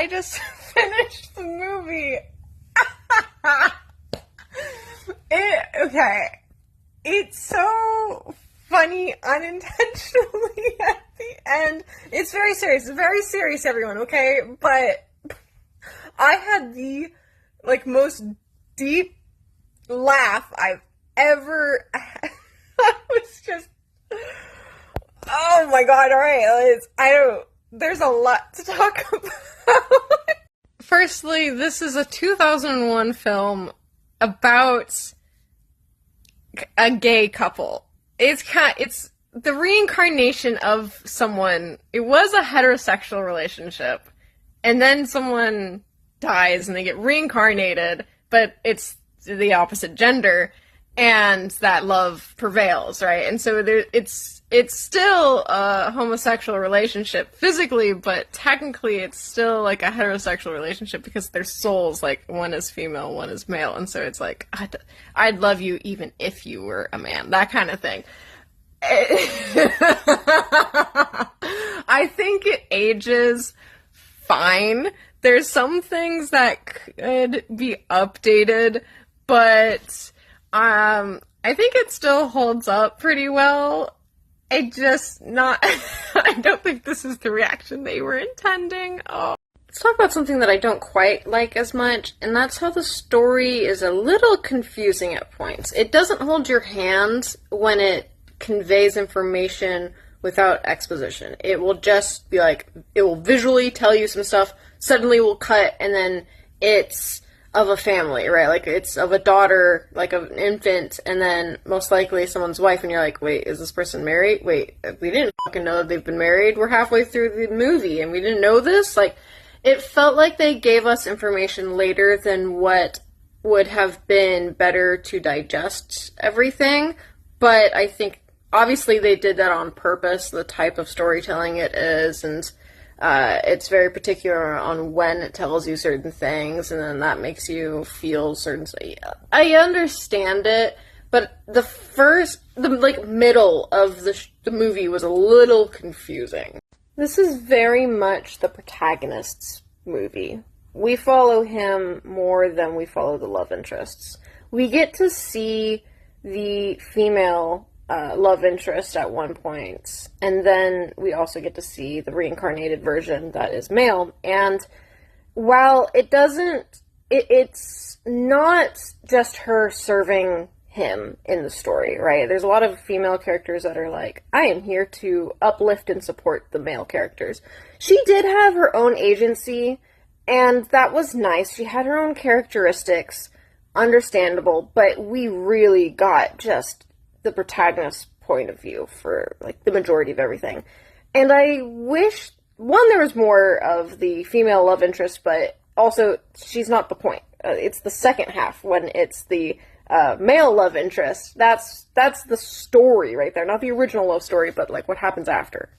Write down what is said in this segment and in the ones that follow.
I just finished the movie. Okay. It's so funny unintentionally at the end. It's very serious. It's very serious, everyone, okay? But I had the, most deep laugh I've ever had. I was just, oh my god, alright, there's a lot to talk about. Firstly, this is a 2001 film about a gay couple. It's the reincarnation of someone. It was a heterosexual relationship, and then someone dies and they get reincarnated, but it's the opposite gender, and that love prevails, right? And so it's still a homosexual relationship physically, but technically it's still like a heterosexual relationship because their souls, one is female, one is male, and so it's like, I'd love you even if you were a man, that kind of thing. I think it ages fine. There's some things that could be updated, but I think it still holds up pretty well. I don't think this is the reaction they were intending. Oh. Let's talk about something that I don't quite like as much, and that's how the story is a little confusing at points. It doesn't hold your hand when it conveys information without exposition. It will just be it will visually tell you some stuff, suddenly will cut, and then it's of a family, right? It's of a daughter, of an infant, and then most likely someone's wife, and you're like, wait, is this person married? Wait, we didn't fucking know that they've been married. We're halfway through the movie, and we didn't know this? It felt like they gave us information later than what would have been better to digest everything, but I think obviously they did that on purpose, the type of storytelling it is, and it's very particular on when it tells you certain things, and then that makes you feel certain... I understand it, but the middle of the movie was a little confusing. This is very much the protagonist's movie. We follow him more than we follow the love interests. We get to see the female love interest at one point, and then we also get to see the reincarnated version that is male, and while it's not just her serving him in the story, right? There's a lot of female characters that are I am here to uplift and support the male characters. She did have her own agency, and that was nice. She had her own characteristics, understandable, but we really got just the protagonist's point of view for, the majority of everything. And I wish, one, there was more of the female love interest, but also, she's not the point. It's the second half, when it's the male love interest. That's the story right there. Not the original love story, but, what happens after.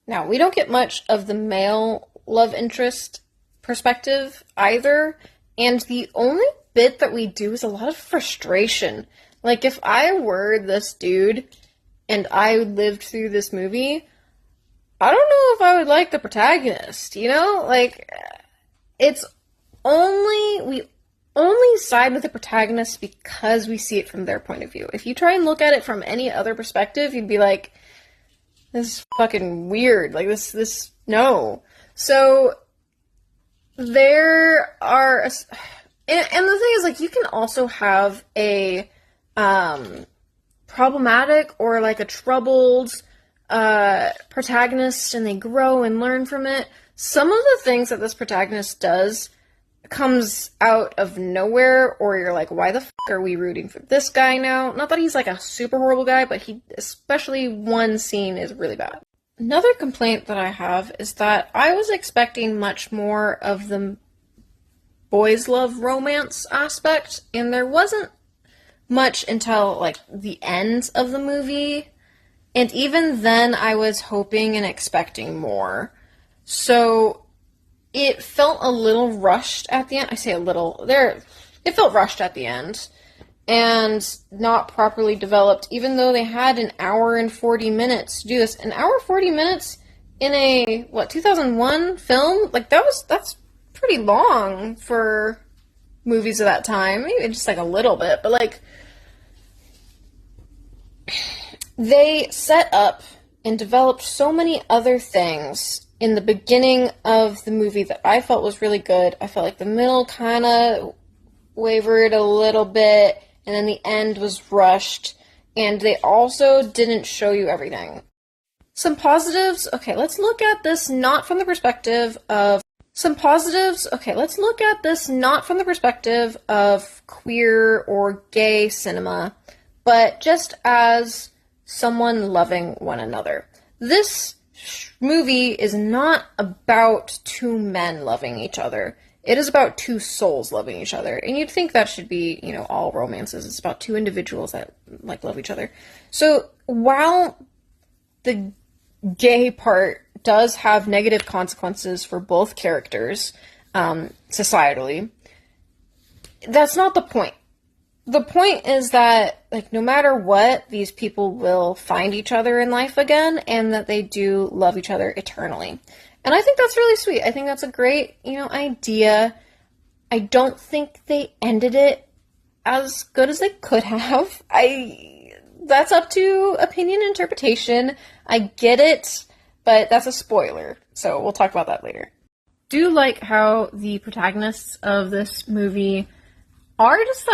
Now, we don't get much of the male love interest perspective either, and the only bit that we do is a lot of frustration. If I were this dude and I lived through this movie, I don't know if I would like the protagonist, we only side with the protagonist because we see it from their point of view. If you try and look at it from any other perspective, you'd be like, this is fucking weird, no. So, there are, and the thing is, you can also have a problematic or a troubled protagonist, and they grow and learn from it. Some of the things that this protagonist does comes out of nowhere, or you're like, why the fuck are we rooting for this guy now? Not that he's a super horrible guy, but especially one scene is really bad. Another complaint that I have is that I was expecting much more of the boys love romance aspect, and there wasn't much until, the end of the movie, and even then I was hoping and expecting more. So, it felt a little rushed at the end. I say a little. It felt rushed at the end, and not properly developed, even though they had an hour and 40 minutes to do this. An hour 40 minutes in a, 2001 film? That's pretty long for movies of that time. Maybe just like a little bit, but like they set up and developed so many other things in the beginning of the movie that I felt was really good. I felt like the middle kind of wavered a little bit, and then the end was rushed, and they also didn't show you everything. Some positives, okay, let's look at this not from the perspective of queer or gay cinema, but just as someone loving one another. This movie is not about two men loving each other. It is about two souls loving each other. And you'd think that should be, all romances. It's about two individuals that, love each other. So, while the gay part does have negative consequences for both characters, societally, that's not the point. The point is that, no matter what, these people will find each other in life again, and that they do love each other eternally. And I think that's really sweet. I think that's a great, idea. I don't think they ended it as good as they could have. That's up to opinion and interpretation. I get it, but that's a spoiler, so we'll talk about that later. Do like how the protagonists of this movie are just,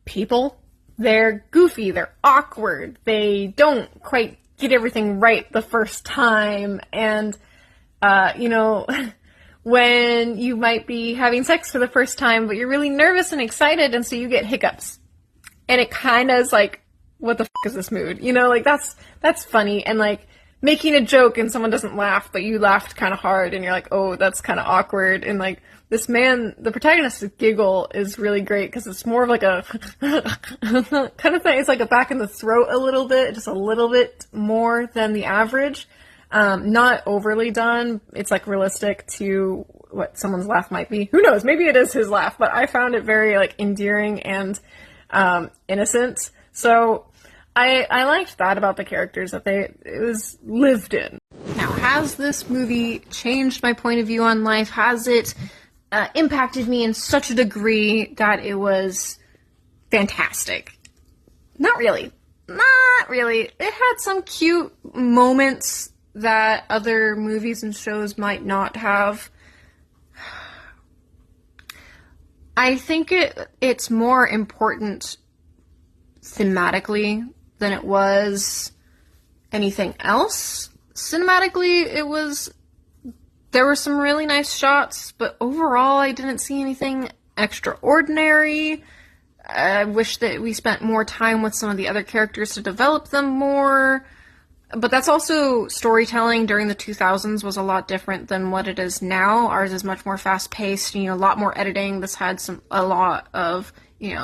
people. They're goofy, they're awkward, they don't quite get everything right the first time, and, when you might be having sex for the first time, but you're really nervous and excited, and so you get hiccups. And it kind of is what the is this mood? That's funny, and, making a joke and someone doesn't laugh, but you laughed kind of hard, and you're like, oh, that's kind of awkward, and, this man, the protagonist's giggle is really great, because it's more of a kind of thing. It's a back in the throat a little bit, just a little bit more than the average. Not overly done. It's realistic to what someone's laugh might be. Who knows? Maybe it is his laugh, but I found it very endearing and innocent. So I liked that about the characters, that it was lived in. Now, has this movie changed my point of view on life? Has it impacted me in such a degree that it was fantastic? Not really. Not really. It had some cute moments that other movies and shows might not have. I think it's more important thematically than it was anything else. Cinematically, there were some really nice shots, but overall I didn't see anything extraordinary. I wish that we spent more time with some of the other characters to develop them more. But that's also storytelling during the 2000s was a lot different than what it is now. Ours is much more fast-paced, a lot more editing. This had a lot of,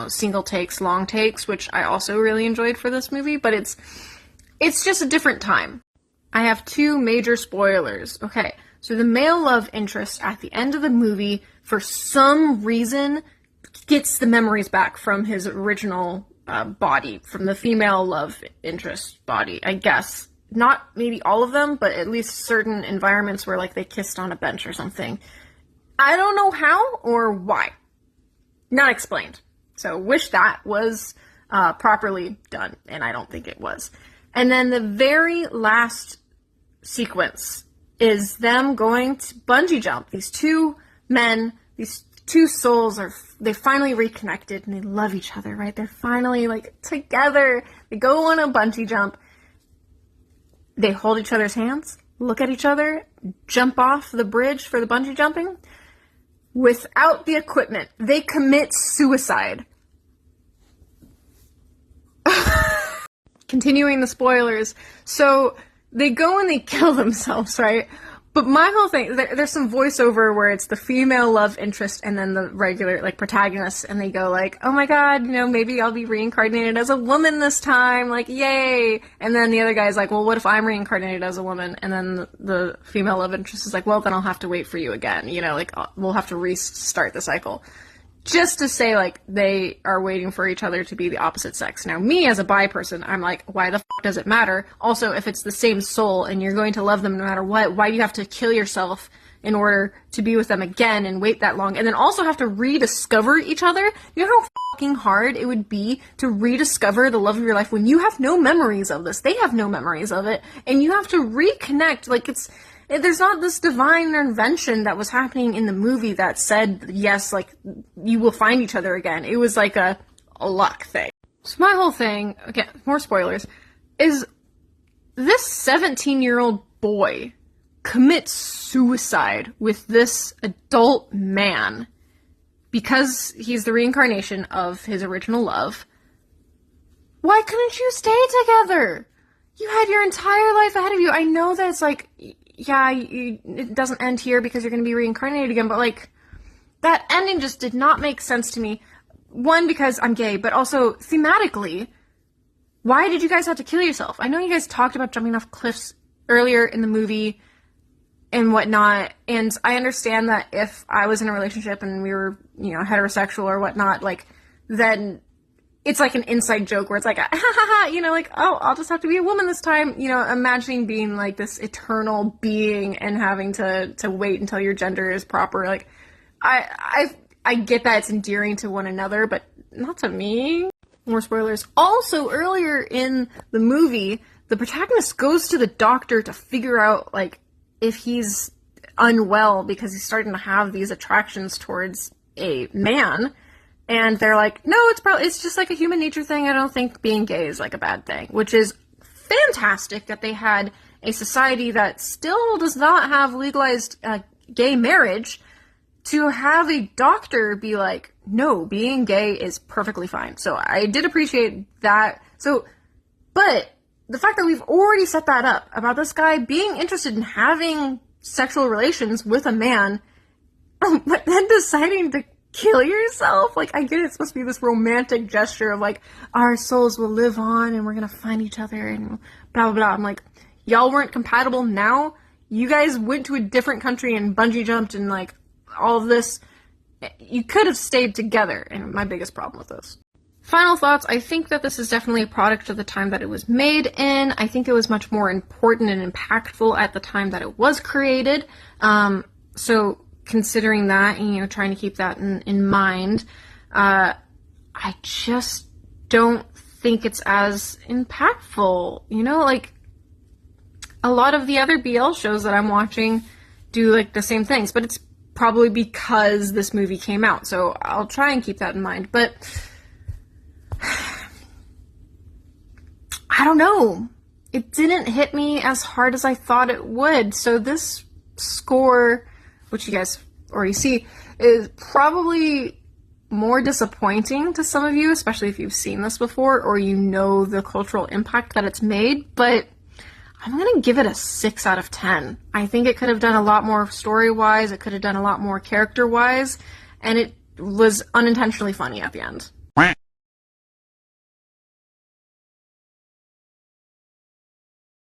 single takes, long takes, which I also really enjoyed for this movie, but it's just a different time. I have two major spoilers. Okay, so the male love interest at the end of the movie, for some reason, gets the memories back from his original body, from the female love interest body, I guess. Not maybe all of them, but at least certain environments where they kissed on a bench or something. I don't know how or why. Not explained. So wish that was properly done, and I don't think it was. And then the very last sequence is them going to bungee jump. These two men, these two souls they finally reconnected, and they love each other, right? They're finally together. They go on a bungee jump. They hold each other's hands, look at each other, jump off the bridge for the bungee jumping. Without the equipment, they commit suicide. Continuing the spoilers. So they go and they kill themselves, right? But my whole thing, there's some voiceover where it's the female love interest and then the regular, protagonist, and they go oh my god, maybe I'll be reincarnated as a woman this time, yay! And then the other guy's well, what if I'm reincarnated as a woman? And then the female love interest is well, then I'll have to wait for you again, we'll have to restart the cycle. Just to say, they are waiting for each other to be the opposite sex. Now, me as a bi person, I'm why the does it matter? Also, if it's the same soul and you're going to love them no matter what, why do you have to kill yourself in order to be with them again and wait that long, and then also have to rediscover each other. You know how fucking hard it would be to rediscover the love of your life when you have no memories of this. They have no memories of it, and you have to reconnect. Like, there's not this divine intervention that was happening in the movie that said, yes, like, you will find each other again. It was like a luck thing. So my whole thing, again, more spoilers, is this 17-year-old boy commits suicide with this adult man because he's the reincarnation of his original love. Why couldn't you stay together? You had your entire life ahead of you. I know that it's like, yeah, it doesn't end here because you're going to be reincarnated again, but like, that ending just did not make sense to me. One, because I'm gay, but also thematically, why did you guys have to kill yourself? I know you guys talked about jumping off cliffs earlier in the movie and whatnot, and I understand that if I was in a relationship and we were, you know, heterosexual or whatnot, like, then it's like an inside joke where it's like, ha ha ha, you know, like, oh, I'll just have to be a woman this time, you know, imagining being like this eternal being and having to wait until your gender is proper. Like, I get that it's endearing to one another, but not to me. More spoilers. Also, earlier in the movie, the protagonist goes to the doctor to figure out, like, if he's unwell because he's starting to have these attractions towards a man. And they're like, no, it's just like a human nature thing. I don't think being gay is like a bad thing, which is fantastic that they had a society that still does not have legalized gay marriage to have a doctor be like, no, being gay is perfectly fine. So I did appreciate that. So, but the fact that we've already set that up about this guy being interested in having sexual relations with a man, but then deciding to kill yourself? Like, I get it's supposed to be this romantic gesture of like, our souls will live on and we're gonna find each other and blah, blah, blah. I'm like, y'all weren't compatible now? You guys went to a different country and bungee jumped and like, all of this, you could have stayed together, and my biggest problem with this. Final thoughts, I think that this is definitely a product of the time that it was made in. I think it was much more important and impactful at the time that it was created. So considering that, and, you know, trying to keep that in mind, I just don't think it's as impactful. You know, like, a lot of the other BL shows that I'm watching do, like, the same things, but it's probably because this movie came out, so I'll try and keep that in mind, but I don't know. It didn't hit me as hard as I thought it would, so this score, which you guys already see, is probably more disappointing to some of you, especially if you've seen this before or you know the cultural impact that it's made, but I'm going to give it a 6 out of 10. I think it could have done a lot more story-wise, it could have done a lot more character-wise, and it was unintentionally funny at the end.